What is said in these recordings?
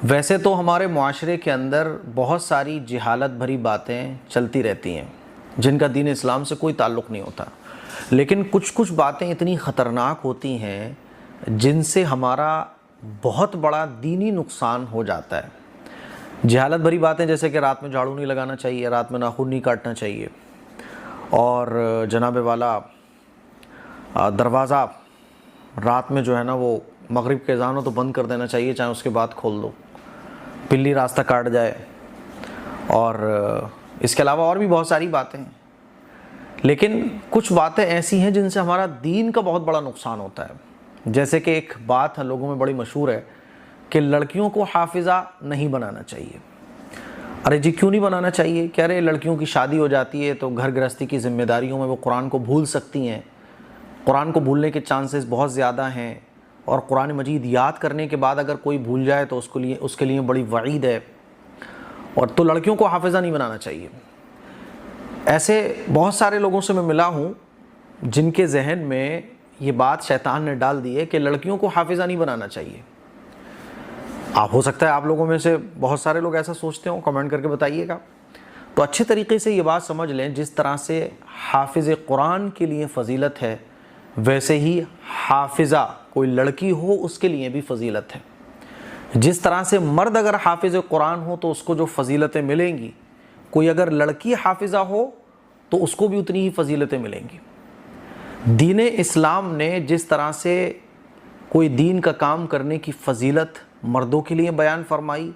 ویسے تو ہمارے معاشرے کے اندر بہت ساری جہالت بھری باتیں چلتی رہتی ہیں جن کا دین اسلام سے کوئی تعلق نہیں ہوتا، لیکن کچھ باتیں اتنی خطرناک ہوتی ہیں جن سے ہمارا بہت بڑا دینی نقصان ہو جاتا ہے۔ جہالت بھری باتیں جیسے کہ رات میں جھاڑو نہیں لگانا چاہیے، رات میں ناخن نہیں کاٹنا چاہیے، اور جناب والا دروازہ رات میں جو ہے نا وہ مغرب کے اذان ہو تو بند کر دینا چاہیے، چاہے اس کے بعد کھول دو، بلی راستہ کاٹ جائے، اور اس کے علاوہ اور بھی بہت ساری باتیں ہیں۔ لیکن کچھ باتیں ایسی ہیں جن سے ہمارا دین کا بہت بڑا نقصان ہوتا ہے، جیسے کہ ایک بات لوگوں میں بڑی مشہور ہے کہ لڑکیوں کو حافظہ نہیں بنانا چاہیے۔ ارے جی کیوں نہیں بنانا چاہیے؟ کہہ رہے لڑکیوں کی شادی ہو جاتی ہے تو گھر گرہستی کی ذمہ داریوں میں وہ قرآن کو بھول سکتی ہیں، قرآن کو بھولنے کے چانسز بہت زیادہ ہیں، اور قرآن مجید یاد کرنے کے بعد اگر کوئی بھول جائے تو اس کے لیے بڑی وعید ہے، اور تو لڑکیوں کو حافظہ نہیں بنانا چاہیے۔ ایسے بہت سارے لوگوں سے میں ملا ہوں جن کے ذہن میں یہ بات شیطان نے ڈال دی ہے کہ لڑکیوں کو حافظہ نہیں بنانا چاہیے۔ ہو سکتا ہے آپ لوگوں میں سے بہت سارے لوگ ایسا سوچتے ہوں، کمنٹ کر کے بتائیے گا۔ تو اچھے طریقے سے یہ بات سمجھ لیں، جس طرح سے حافظ قرآن کے لیے فضیلت ہے، ویسے ہی حافظہ کوئی لڑکی ہو اس کے لیے بھی فضیلت ہے۔ جس طرح سے مرد اگر حافظ قرآن ہو تو اس کو جو فضیلتیں ملیں گی، کوئی اگر لڑکی حافظہ ہو تو اس کو بھی اتنی ہی فضیلتیں ملیں گی۔ دین اسلام نے جس طرح سے کوئی دین کا کام کرنے کی فضیلت مردوں کے لیے بیان فرمائی،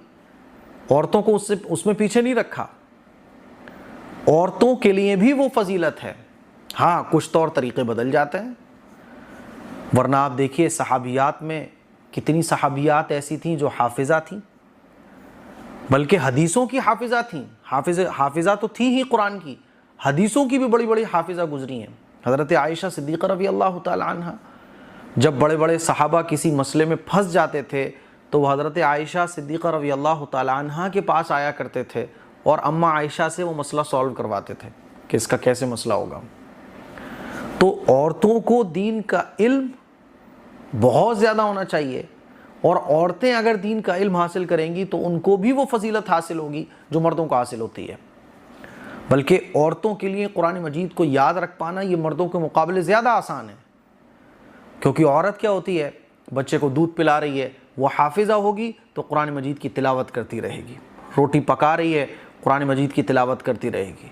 عورتوں کو اس میں پیچھے نہیں رکھا، عورتوں کے لیے بھی وہ فضیلت ہے۔ ہاں کچھ طور طریقے بدل جاتے ہیں، ورنہ آپ دیکھیے صحابیات میں کتنی صحابیات ایسی تھیں جو حافظہ تھیں، بلکہ حدیثوں کی حافظہ تھیں۔ حافظہ تو تھی ہی قرآن کی، حدیثوں کی بھی بڑی بڑی حافظہ گزری ہیں۔ حضرت عائشہ صدیقہ رضی اللہ تعالی عنہ، جب بڑے بڑے صحابہ کسی مسئلے میں پھنس جاتے تھے تو وہ حضرت عائشہ صدیقہ رضی اللہ تعالی عنہ کے پاس آیا کرتے تھے اور اماں عائشہ سے وہ مسئلہ سالو کرواتے تھے کہ اس کا کیسے مسئلہ ہوگا۔ تو عورتوں کو دین کا علم بہت زیادہ ہونا چاہیے، اور عورتیں اگر دین کا علم حاصل کریں گی تو ان کو بھی وہ فضیلت حاصل ہوگی جو مردوں کو حاصل ہوتی ہے۔ بلکہ عورتوں کے لیے قرآن مجید کو یاد رکھ پانا یہ مردوں کے مقابلے زیادہ آسان ہے، کیونکہ عورت کیا ہوتی ہے، بچے کو دودھ پلا رہی ہے، وہ حافظہ ہوگی تو قرآن مجید کی تلاوت کرتی رہے گی، روٹی پکا رہی ہے قرآن مجید کی تلاوت کرتی رہے گی۔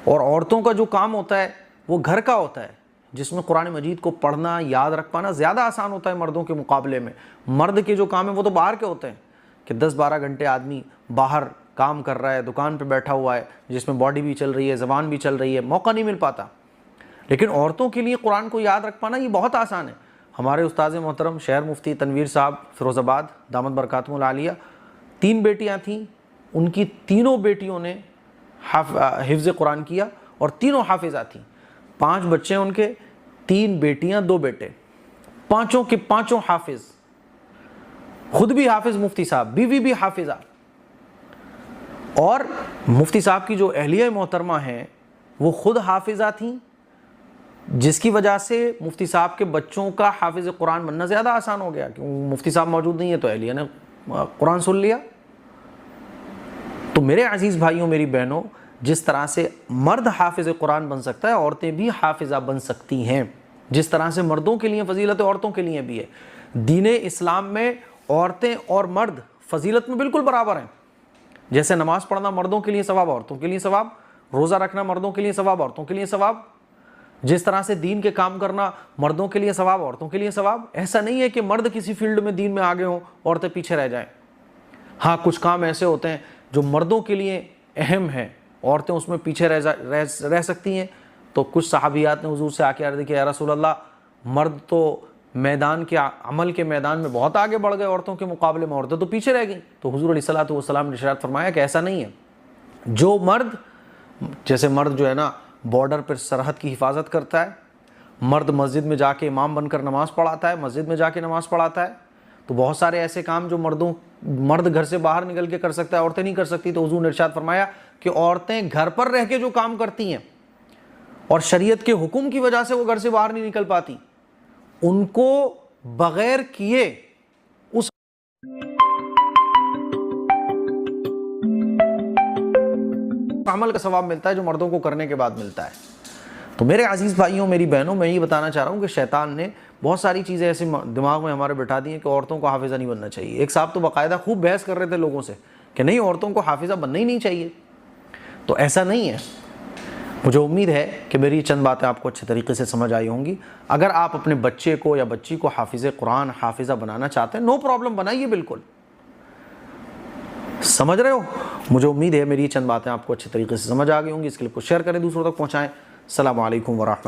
اور عورتوں کا جو کام ہوتا ہے وہ گھر کا ہوتا ہے، جس میں قرآن مجید کو پڑھنا یاد رکھ پانا زیادہ آسان ہوتا ہے مردوں کے مقابلے میں۔ مرد کے جو کام ہیں وہ تو باہر کے ہوتے ہیں کہ 10-12 گھنٹے آدمی باہر کام کر رہا ہے، دکان پہ بیٹھا ہوا ہے، جس میں باڈی بھی چل رہی ہے، زبان بھی چل رہی ہے، موقع نہیں مل پاتا۔ لیکن عورتوں کے لیے قرآن کو یاد رکھ پانا یہ بہت آسان ہے۔ ہمارے استاذ محترم شہر مفتی تنویر صاحب فیروز آباد دامت برکاتہم العالیہ، 3 بیٹیاں تھیں، ان کی تینوں بیٹیوں نے حفظ قرآن کیا اور تینوں حافظہ تھیں۔ 5 بچے ان کے، 3 بیٹیاں 2 بیٹے، پانچوں کے پانچوں حافظ، خود بھی حافظ مفتی صاحب، بیوی بھی حافظہ۔ اور مفتی صاحب کی جو اہلیہ محترمہ ہیں وہ خود حافظہ تھیں، جس کی وجہ سے مفتی صاحب کے بچوں کا حافظ قرآن بننا زیادہ آسان ہو گیا، کیونکہ مفتی صاحب موجود نہیں ہے تو اہلیہ نے قرآن سن لیا۔ تو میرے عزیز بھائیوں، میری بہنوں، جس طرح سے مرد حافظ قرآن بن سکتا ہے، عورتیں بھی حافظہ بن سکتی ہیں۔ جس طرح سے مردوں کے لیے فضیلت ہے، عورتوں کے لیے بھی ہے۔ دین اسلام میں عورتیں اور مرد فضیلت میں بالکل برابر ہیں۔ جیسے نماز پڑھنا مردوں کے لیے ثواب، عورتوں کے لیے ثواب، روزہ رکھنا مردوں کے لیے ثواب، عورتوں کے لیے ثواب، جس طرح سے دین کے کام کرنا مردوں کے لیے ثواب، عورتوں کے لیے ثواب۔ ایسا نہیں ہے کہ مرد کسی فیلڈ میں دین میں آگے ہوں، عورتیں پیچھے رہ جائیں۔ ہاں کچھ کام ایسے ہوتے ہیں جو مردوں کے لیے اہم ہیں، عورتیں اس میں پیچھے رہ سکتی ہیں۔ تو کچھ صحابیات نے حضور سے آ کے عرض کی، یا رسول اللہ، مرد تو میدان کے عمل کے میدان میں بہت آگے بڑھ گئے عورتوں کے مقابلے میں، عورتیں تو پیچھے رہ گئیں۔ تو حضور علیہ الصلوۃ والسلام نے ارشاد فرمایا کہ ایسا نہیں ہے۔ جو مرد، جیسے مرد جو ہے نا بارڈر پر سرحد کی حفاظت کرتا ہے، مرد مسجد میں جا کے امام بن کر نماز پڑھاتا ہے، مسجد میں جا کے نماز پڑھاتا ہے، تو بہت سارے ایسے کام جو مرد گھر سے باہر نکل کے کر سکتا ہے، عورتیں نہیں کر سکتی۔ تو حضور نے ارشاد فرمایا کہ عورتیں گھر پر رہ کے جو کام کرتی ہیں اور شریعت کے حکم کی وجہ سے وہ گھر سے باہر نہیں نکل پاتی، ان کو بغیر کیے اس عمل کا ثواب ملتا ہے جو مردوں کو کرنے کے بعد ملتا ہے۔ تو میرے عزیز بھائیوں، میری بہنوں، میں یہ بتانا چاہ رہا ہوں کہ شیطان نے بہت ساری چیزیں ایسے دماغ میں ہمارے بٹھا دی ہیں کہ عورتوں کو حافظہ نہیں بننا چاہیے۔ ایک صاحب تو باقاعدہ خوب بحث کر رہے تھے لوگوں سے کہ نہیں، عورتوں کو حافظہ بننا ہی نہیں چاہیے۔ تو ایسا نہیں ہے۔ مجھے امید ہے کہ میری چند باتیں آپ کو اچھے طریقے سے سمجھ آئی ہوں گی۔ اگر آپ اپنے بچے کو یا بچی کو حافظ قرآن، حافظہ بنانا چاہتے ہیں، نو پرابلم، بنائیے بالکل۔ سمجھ رہے ہو؟ مجھے امید ہے میری چند باتیں آپ کو اچھے طریقے سے سمجھ آ گئی ہوں گی۔ اس کلپ کو شیئر کریں، دوسروں تک پہنچائیں۔ السلام علیکم ورحمۃ اللہ۔